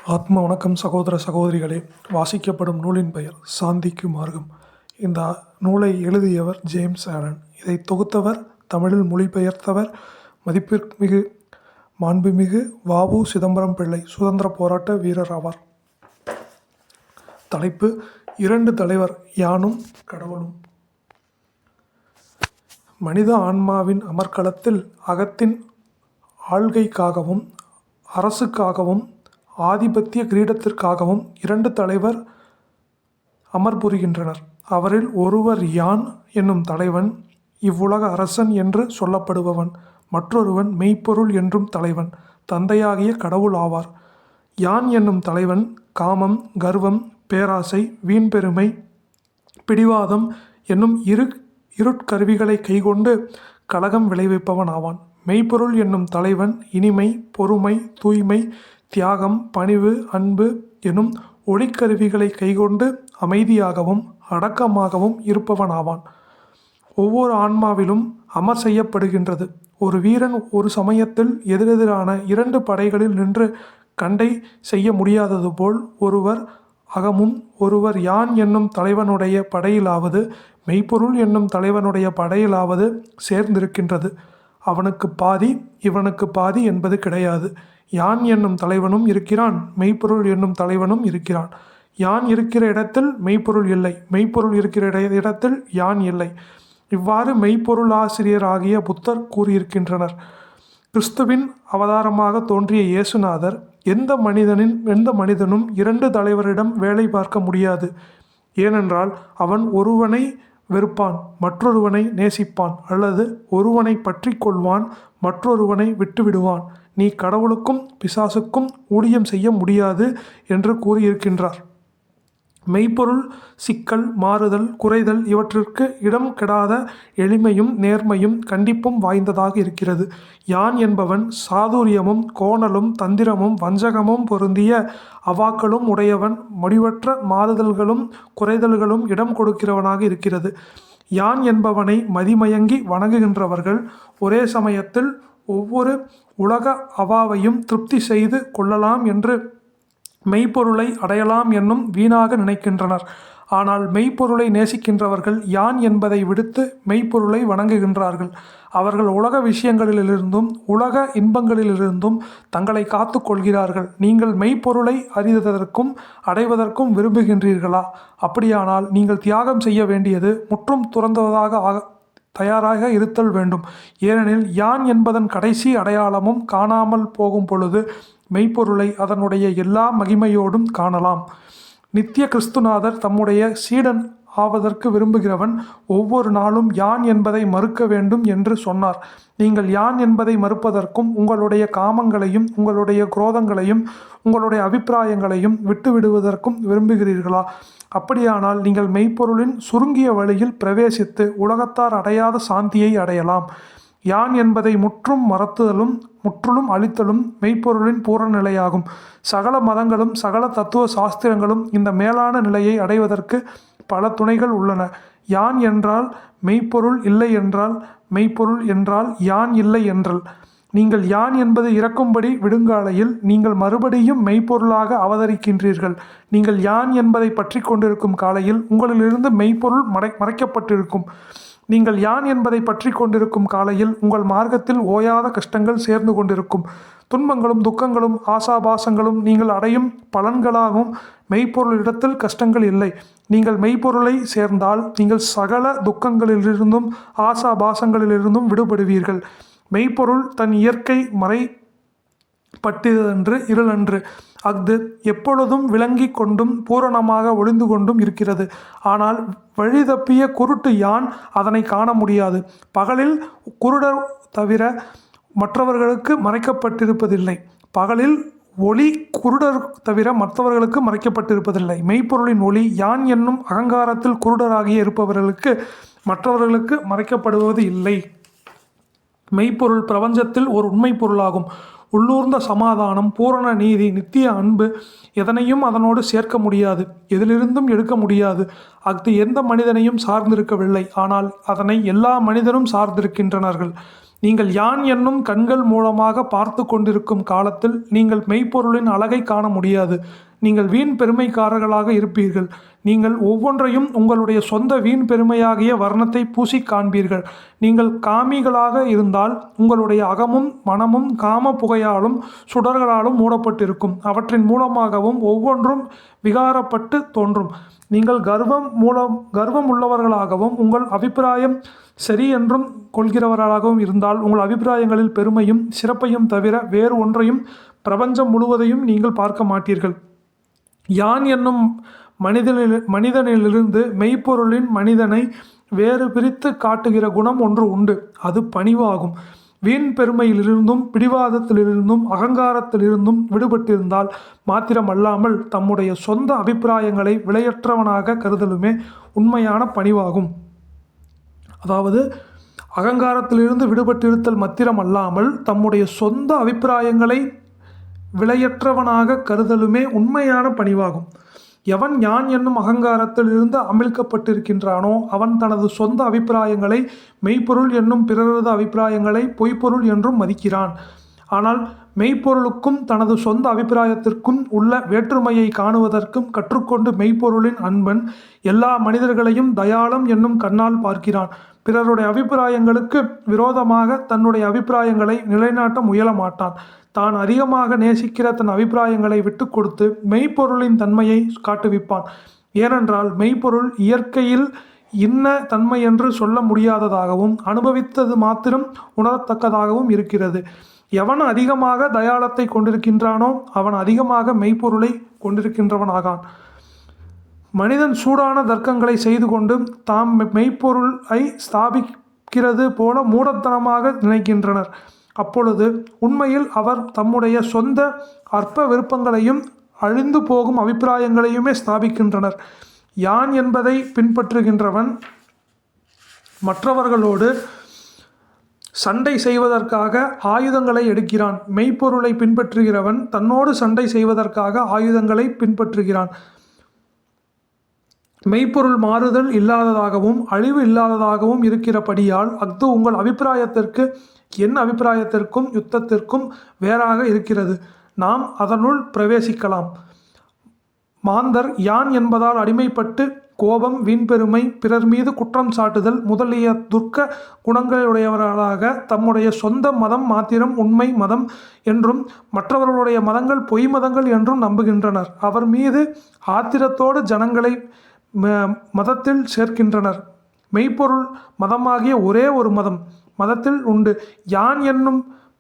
ஆத்ம வணக்கம் சகோதர சகோதரிகளே. வாசிக்கப்படும் நூலின் பெயர் சாந்திக்கு மார்க்கம். இந்த நூலை எழுதியவர் ஜேம்ஸ் ஆலன். இதை தொகுத்தவர், தமிழில் மொழிபெயர்த்தவர் மதிப்பிற்குமிகு மாண்புமிகு வ.உ. சிதம்பரம் பிள்ளை, சுதந்திர போராட்ட வீரர் ஆவார். தலைப்பு: இரண்டு தலைவர், யானும் கடவுளும். மனித ஆன்மாவின் அமர்க்களத்தில் அகத்தின் ஆள்கைக்காகவும் அரசுக்காகவும் ஆதிபத்திய கிரீடத்திற்காகவும் இரண்டு தலைவர் அமர்புரிகின்றனர். அவரில் ஒருவர் யான் என்னும் தலைவன், இவ்வுலக அரசன் என்று சொல்லப்படுபவன். மற்றொருவன் மெய்ப்பொருள் என்றும் தலைவன், தந்தையாகிய கடவுள் ஆவார். யான் என்னும் தலைவன் காமம், கர்வம், பேராசை, வீண்பெருமை, பிடிவாதம் என்னும் இருட்கருவிகளை கைக்கொண்டு கலகம் விளைவிப்பவன் ஆவான். மெய்ப்பொருள் என்னும் தலைவன் இனிமை, பொறுமை, தூய்மை, தியாகம், பணிவு, அன்பு எனும் ஒளிக்கருவிகளை கைக்கொண்டு அமைதியாகவும் அடக்கமாகவும் இருப்பவன் ஆவான். ஒவ்வொரு ஆன்மாவிலும் அமர் செய்யப்படுகின்றது. ஒரு வீரன் ஒரு சமயத்தில் எதிரெதிரான இரண்டு படைகளில் நின்று கண்டை செய்ய முடியாதது போல் ஒருவர் அகமும் ஒருவர் யான் என்னும் தலைவனுடைய படையிலாவது மெய்ப்பொருள் என்னும் தலைவனுடைய படையிலாவது சேர்ந்திருக்கின்றது. அவனுக்கு பாதி இவனுக்கு பாதி என்பது கிடையாது. யான் என்னும் தலைவனும் இருக்கிறான், மெய்ப்பொருள் என்னும் தலைவனும் இருக்கிறான். யான் இருக்கிற இடத்தில் மெய்ப்பொருள் இல்லை, மெய்ப்பொருள் இருக்கிற இடத்தில் யான் இல்லை. இவ்வாறு மெய்ப்பொருளாசிரியர் ஆகிய புத்தர் கூறியிருக்கின்றனர். கிறிஸ்துவின் அவதாரமாக தோன்றிய இயேசுநாதர் எந்த மனிதனும் இரண்டு தலைவரிடம் வேலை பார்க்க முடியாது. ஏனென்றால் அவன் ஒருவனை வெறுப்பான், மற்றொருவனை நேசிப்பான், அல்லது ஒருவனை பற்றி கொள்வான், மற்றொருவனை விட்டுவிடுவான். நீ கடவுளுக்கும் பிசாசுக்கும் ஊழியம் செய்ய முடியாது என்று கூறியிருக்கின்றார். மெய்ப்பொருள் சிக்கல், மாறுதல், குறைதல் இவற்றிற்கு இடம் கெடாத எளிமையும் நேர்மையும் கண்டிப்பும் வாய்ந்ததாக இருக்கிறது. யான் என்பவன் சாதுரியமும் கோணலும் தந்திரமும் வஞ்சகமும் பொருந்திய அவாக்களும் உடையவன். முடிவற்ற மாறுதல்களும் குறைதல்களும் இடம் கொடுக்கிறவனாக இருக்கிறது. யான் என்பவனை மதிமயங்கி வணங்குகின்றவர்கள் ஒரே சமயத்தில் ஒவ்வொரு உலக அவாவையும் திருப்தி செய்து கொள்ளலாம் என்று மெய்ப்பொருளை அடையலாம் என்னும் வீணாக நினைக்கின்றனர். ஆனால் மெய்ப்பொருளை நேசிக்கின்றவர்கள் யான் என்பதை விடுத்து மெய்ப்பொருளை வணங்குகின்றார்கள். அவர்கள் உலக விஷயங்களிலிருந்தும் உலக இன்பங்களிலிருந்தும் தங்களை காத்து கொள்கிறார்கள். நீங்கள் மெய்ப்பொருளை அறிவதற்கும் அடைவதற்கும் விரும்புகின்றீர்களா? அப்படியானால் நீங்கள் தியாகம் செய்ய வேண்டியது முற்றும் துறந்ததாக தயாராக இருத்தல் வேண்டும். ஏனெனில் யான் என்பதன் கடைசி அடையாளமும் காணாமல் போகும் பொழுது மெய்ப்பொருளை அதனுடைய எல்லா மகிமையோடும் காணலாம். நித்திய கிறிஸ்துநாதர் தம்முடைய சீடன் ஆவதற்கு விரும்புகிறவன் ஒவ்வொரு நாளும் யான் என்பதை மறுக்க வேண்டும் என்று சொன்னார். நீங்கள் யான் என்பதை மறுப்பதற்கும் உங்களுடைய காமங்களையும் உங்களுடைய குரோதங்களையும் உங்களுடைய அபிப்பிராயங்களையும் விட்டுவிடுவதற்கும் விரும்புகிறீர்களா? அப்படியானால் நீங்கள் மெய்ப்பொருளின் சுருங்கிய வழியில் பிரவேசித்து உலகத்தார் அடையாத சாந்தியை அடையலாம். யான் என்பதை முற்றும் மறத்துதலும் முற்றிலும் அழித்தலும் மெய்ப்பொருளின் பூரண நிலையாகும். சகல மதங்களும் சகல தத்துவ சாஸ்திரங்களும் இந்த மேலான நிலையை அடைவதற்கு பல துணைகள் உள்ளன. யான் என்றால் மெய்ப்பொருள் இல்லை என்றால் மெய்ப்பொருள் என்றால் யான் இல்லை என்றல். நீங்கள் யான் என்பது இறக்கும்படி விடுங்காலையில் நீங்கள் மறுபடியும் மெய்ப்பொருளாக அவதரிக்கின்றீர்கள். நீங்கள் யான் என்பதை பற்றி கொண்டிருக்கும் காலையில் உங்களிலிருந்து மெய்ப்பொருள் மறைக்கப்பட்டிருக்கும். நீங்கள் யான் என்பதை பற்றி கொண்டிருக்கும் காலையில் உங்கள் மார்க்கத்தில் ஓயாத கஷ்டங்கள் சேர்ந்து கொண்டிருக்கும். துன்பங்களும் துக்கங்களும் ஆசாபாசங்களும் நீங்கள் அடையும் பலன்களாகவும் மெய்ப்பொருளிடத்தில் கஷ்டங்கள் இல்லை. நீங்கள் மெய்ப்பொருளை சேர்ந்தால் நீங்கள் சகல துக்கங்களிலிருந்தும் ஆசாபாசங்களிலிருந்தும் விடுபடுவீர்கள். மெய்ப்பொருள் தன் இயற்கை மறைப்பட்டதன்று இருளன்று. அஃது எப்பொழுதும் விளங்கி கொண்டும் பூரணமாக ஒளிந்து கொண்டும் இருக்கிறது. ஆனால் வழிதப்பிய குருட்டு யான் அதனை காண முடியாது. பகலில் குருடர் தவிர மற்றவர்களுக்கு மறைக்கப்பட்டிருப்பதில்லை. பகலில் ஒளி குருடர் தவிர மற்றவர்களுக்கு மறைக்கப்பட்டிருப்பதில்லை. மெய்ப்பொருளின் ஒளி யான் என்னும் அகங்காரத்தில் குருடராகிய இருப்பவர்களுக்கு மற்றவர்களுக்கு மறைக்கப்படுவது இல்லை. மெய்ப்பொருள் பிரபஞ்சத்தில் ஒரு உண்மை பொருளாகும். உள்ளூர்ந்த சமாதானம், பூரண நீதி, நித்திய அன்பு எதனையும் அதனோடு சேர்க்க முடியாது, எதிலிருந்தும் எடுக்க முடியாது. அஃது எந்த மனிதனையும் சார்ந்திருக்கவில்லை, ஆனால் அதனை எல்லா மனிதரும் சார்ந்திருக்கின்றனர்கள். நீங்கள் யான் என்னும் கண்கள் மூலமாக பார்த்து கொண்டிருக்கும் காலத்தில் நீங்கள் மெய்ப்பொருளின் அழகை காண முடியாது. நீங்கள் வீண் பெருமைக்காரர்களாக இருப்பீர்கள். நீங்கள் ஒவ்வொன்றையும் உங்களுடைய சொந்த வீண் பெருமையாகிய வர்ணத்தை பூசி காண்பீர்கள். நீங்கள் காமிகளாக இருந்தால் உங்களுடைய அகமும் மனமும் காம புகையாலும் சுடர்களாலும் மூடப்பட்டிருக்கும். அவற்றின் மூலமாகவும் ஒவ்வொன்றும் விகாரப்பட்டு தோன்றும். நீங்கள் கர்வம் உள்ளவர்களாகவும் உங்கள் அபிப்பிராயம் சரி என்றும் கொள்கிறவர்களாகவும் இருந்தால் உங்கள் அபிப்பிராயங்களில் பெருமையும் சிறப்பையும் தவிர வேறு ஒன்றையும் பிரபஞ்சம் முழுவதையும் நீங்கள் பார்க்க மாட்டீர்கள். யான் என்னும் மனிதனிலிருந்து மெய்ப்பொருளின் மனிதனை வேறு பிரித்து காட்டுகிற குணம் ஒன்று உண்டு. அது பணிவாகும். வீண் பெருமையிலிருந்தும் பிடிவாதத்திலிருந்தும் அகங்காரத்திலிருந்தும் விடுபட்டிருந்தால் மாத்திரமல்லாமல் தம்முடைய சொந்த அபிப்பிராயங்களை விலையற்றவனாக கருதலுமே உண்மையான பணிவாகும். அதாவது அகங்காரத்திலிருந்து விடுபட்டிருத்தல் மாத்திரமல்லாமல் தம்முடைய சொந்த அபிப்பிராயங்களை விலையற்றவனாக கருதலுமே உண்மையான பணிவாகும். எவன் யான் என்னும் அகங்காரத்தில் இருந்து அமிழ்க்கப்பட்டிருக்கின்றானோ அவன் தனது சொந்த அபிப்பிராயங்களை மெய்ப்பொருள் என்னும் பிறரது அபிப்பிராயங்களை பொய்ப்பொருள் என்றும் மதிக்கிறான். ஆனால் மெய்ப்பொருளுக்கும் தனது சொந்த அபிப்பிராயத்திற்கும் உள்ள வேற்றுமையை காணுவதற்கும் கற்றுக்கொண்டு மெய்ப்பொருளின் அன்பன் எல்லா மனிதர்களையும் தயாளம் என்னும் கண்ணால் பார்க்கிறான். பிறருடைய அபிப்பிராயங்களுக்கு விரோதமாக தன்னுடைய அபிப்பிராயங்களை நிலைநாட்ட முயல மாட்டான். தான் அதிகமாக நேசிக்கிற தன் அபிப்பிராயங்களை விட்டு கொடுத்து மெய்ப்பொருளின் தன்மையை காட்டுவிப்பான். ஏனென்றால் மெய்ப்பொருள் இயற்கையில் இன்ன தன்மை என்று சொல்ல முடியாததாகவும் அனுபவித்தது மாத்திரம் உணரத்தக்கதாகவும் இருக்கிறது. எவன் அதிகமாக தயாளத்தை கொண்டிருக்கின்றானோ அவன் அதிகமாக மெய்ப்பொருளை கொண்டிருக்கின்றவனாகான். மனிதன் சூடான தர்க்கங்களை செய்து கொண்டு தாம் மெய்ப்பொருளை ஸ்தாபிக்கிறது போல மூடத்தனமாக நினைக்கின்றனர். அப்பொழுது உண்மையில் அவர் தம்முடைய சொந்த அற்ப விருப்பங்களையும் அழிந்து போகும் அபிப்பிராயங்களையுமே ஸ்தாபிக்கின்றனர். யான் என்பதை பின்பற்றுகின்றவன் மற்றவர்களோடு சண்டை செய்வதற்காக ஆயுதங்களை எடுக்கிறான். மெய்ப்பொருளை பின்பற்றுகிறவன் தன்னோடு சண்டை செய்வதற்காக ஆயுதங்களை பின்பற்றுகிறான். மெய்ப்பொருள் மாறுதல் இல்லாததாகவும் அழிவு இல்லாததாகவும் இருக்கிறபடியால் அஃது உங்கள் அபிப்பிராயத்திற்கு என் அபிப்பிராயத்திற்கும் யுத்தத்திற்கும் வேறாக இருக்கிறது. நாம் அதனுள் பிரவேசிக்கலாம். மாந்தர் யான் என்பதால் அடிமைப்பட்டு கோபம், வீண்பெருமை, பிறர் மீது குற்றம் சாட்டுதல் முதலிய துர்க்க குணங்களுடையவர்களாக தம்முடைய சொந்த மதம் மாத்திரம் உண்மை மதம் என்றும் மற்றவர்களுடைய மதங்கள் பொய் மதங்கள் என்றும் நம்புகின்றனர். அவர் மீது ஆத்திரத்தோடு ஜனங்களை மதத்தில் சேர்க்கின்றனர். மெய்ப்பொருள் மதமாகிய ஒரே ஒரு மதத்தில் உண்டு. யான் என்னும்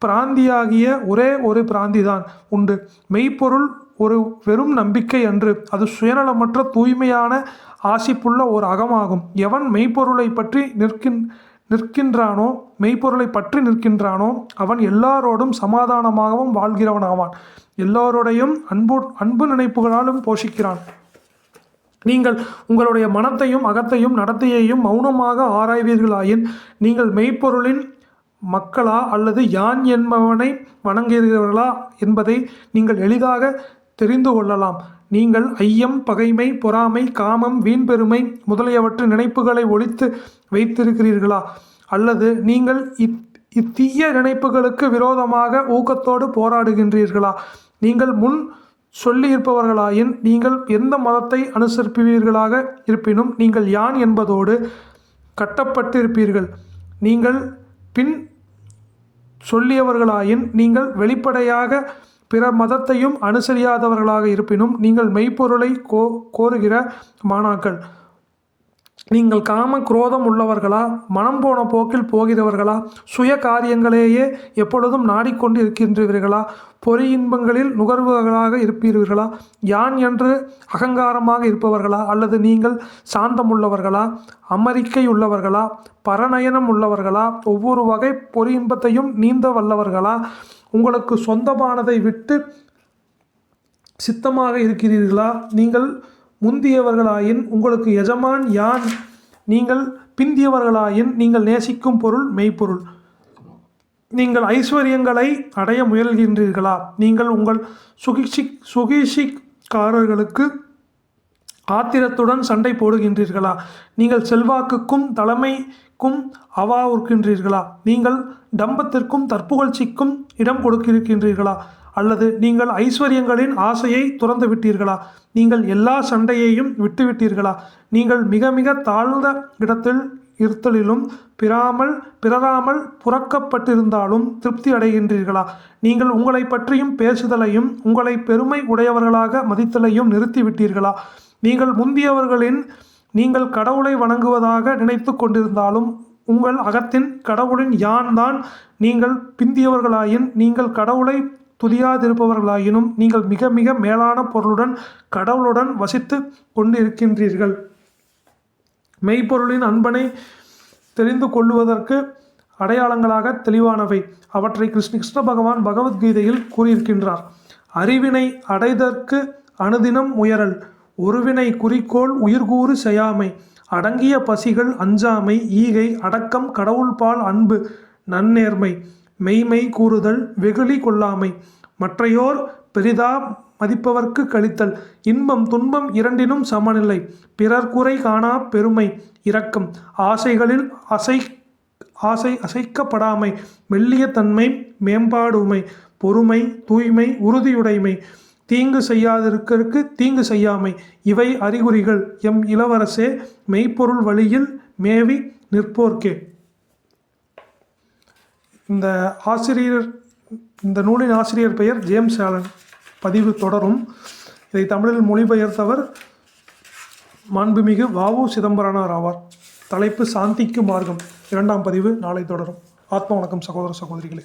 பிராந்தியாகிய ஒரே ஒரு பிராந்திதான் உண்டு. மெய்ப்பொருள் ஒரு வெறும் நம்பிக்கை அன்று, அது சுயநலமற்ற தூய்மையான ஆசிப்புள்ள ஒரு அகமாகும். எவன் மெய்ப்பொருளை பற்றி நிற்கின்றானோ மெய்ப்பொருளை பற்றி நிற்கின்றானோ அவன் எல்லாரோடும் சமாதானமாகவும் வாழ்கிறவனாவான். எல்லோருடையும் அன்பு நினைப்புகளாலும் போஷிக்கிறான். நீங்கள் உங்களுடைய மனத்தையும் அகத்தையும் நடத்தையையும் மௌனமாக ஆராய்வீர்களாயின் நீங்கள் மெய்ப்பொருளின் மக்களா அல்லது யான் என்பவனை வணங்குகிறீர்களா என்பதை நீங்கள் எளிதாக தெரிந்து கொள்ளலாம். நீங்கள் ஐயம், பகைமை, பொறாமை, காமம், வீண்பெருமை முதலியவற்றின் நினைப்புகளை ஒழித்து வைத்திருக்கிறீர்களா? அல்லது நீங்கள் இத்தீய நினைப்புகளுக்கு விரோதமாக ஊக்கத்தோடு போராடுகின்றீர்களா? நீங்கள் முன் சொல்லியிருப்பவர்களாயின் நீங்கள் எந்த மதத்தை அனுசரிப்பீர்களாக இருப்பினும் நீங்கள் யான் என்பதோடு கட்டப்பட்டிருப்பீர்கள். நீங்கள் பின் சொல்லியவர்களாயின் நீங்கள் வெளிப்படையாக பிற மதத்தையும் அனுசரியாதவர்களாக இருப்பினும் நீங்கள் மெய்ப்பொருளை கோருகிற மாணாக்கள். நீங்கள் காம குரோதம் உள்ளவர்களா? மனம் போன போக்கில் போகிறவர்களா? சுய காரியங்களையே எப்பொழுதும் நாடிக்கொண்டு இருக்கின்றீர்களா? பொறி இன்பங்களில் நுகர்வுகளாக இருப்பீர்களா? யான் என்று அகங்காரமாக இருப்பவர்களா? அல்லது நீங்கள் சாந்தமுள்ளவர்களா? அமரிக்கை உள்ளவர்களா? பரநயனம் உள்ளவர்களா? ஒவ்வொரு வகை பொறி இன்பத்தையும் நீந்த வல்லவர்களா? உங்களுக்கு சொந்தமானதை விட்டு சித்தமாக இருக்கிறீர்களா? நீங்கள் முந்தியவர்களாயின் உங்களுக்கு எஜமான் யான். நீங்கள் பிந்தியவர்களாயின் நீங்கள் நேசிக்கும் பொருள் மெய்ப்பொருள். நீங்கள் ஐஸ்வர்யங்களை அடைய முயல்கின்றீர்களா? நீங்கள் உங்கள் சுகிஷிக்காரர்களுக்கு ஆத்திரத்துடன் சண்டை போடுகின்றீர்களா? நீங்கள் செல்வாக்குக்கும் தலைமை க்கும் அவாவுக்கின்றீர்களா? நீங்கள் டம்பத்திற்கும் தற்புகழ்ச்சிக்கும் இடம் கொடுக்கிருக்கின்றீர்களா? அல்லது நீங்கள் ஐஸ்வர்யங்களின் ஆசையை துறந்து விட்டீர்களா? நீங்கள் எல்லா சண்டையையும் விட்டுவிட்டீர்களா? நீங்கள் மிக மிக தாழ்ந்த இடத்தில் இருத்தலிலும் பிறராமல் புறக்கப்பட்டிருந்தாலும் திருப்தி அடைகின்றீர்களா? நீங்கள் உங்களை பற்றியும் பேசுதலையும் உங்களை பெருமை உடையவர்களாக மதித்தலையும் நிறுத்திவிட்டீர்களா? நீங்கள் முந்தியவர்களின் நீங்கள் கடவுளை வணங்குவதாக நினைத்து கொண்டிருந்தாலும் உங்கள் அகத்தின் கடவுளின் யான் தான் நீங்கள் பிந்தியவர்களாயின் நீங்கள் கடவுளை துதியாதிருப்பவர்களாயினும் நீங்கள் மிக மிக மேலான பொருளுடன் கடவுளுடன் வசித்து கொண்டிருக்கின்றீர்கள். மெய்ப்பொருளின் அன்பனை தெரிந்து கொள்வதற்கு அடையாளங்களாக தெளிவானவை. அவற்றை கிருஷ்ண பகவான் பகவத்கீதையில் கூறியிருக்கின்றார். அறிவினை அடைதற்கு அனுதினம் முயறல், ஒருவினை குறிக்கோள் உயிர்கூறு செய்யாமை, அடங்கிய பசிகள் அஞ்சாமை, ஈகை அடக்கம், கடவுள்பால் அன்பு, நன்னேர்மை, மெய்மை கூறுதல், வெகுளி கொள்ளாமை, மற்றையோர் பெரிதா மதிப்பவர்க்கு கழித்தல், இன்பம் துன்பம் இரண்டினும் சமநிலை, பிறர் குறை காணா பெருமை, இரக்கம், ஆசைகளில் அசைக்கப்படாமை, மெல்லிய தன்மை, மேம்பாடுமை, பொறுமை, தூய்மை, உறுதியுடைமை, தீங்கு செய்யாதிருக்கற்கு தீங்கு செய்யாமை, இவை அறிகுறிகள் எம் இளவரசே மெய்ப்பொருள் வழியில் மேவி நிற்போர்க்கே. இந்த நூலின் ஆசிரியர் பெயர் ஜேம்ஸ் ஆலன். பதிவு தொடரும். இதை தமிழில் மொழிபெயர்த்தவர் மாண்புமிகு வ.உ. சிதம்பரனார் ஆவார். தலைப்பு சாந்திக்கு மார்க்கம். 2ஆம் பதிவு நாளை தொடரும். ஆத்ம வணக்கம் சகோதர சகோதரிகளே.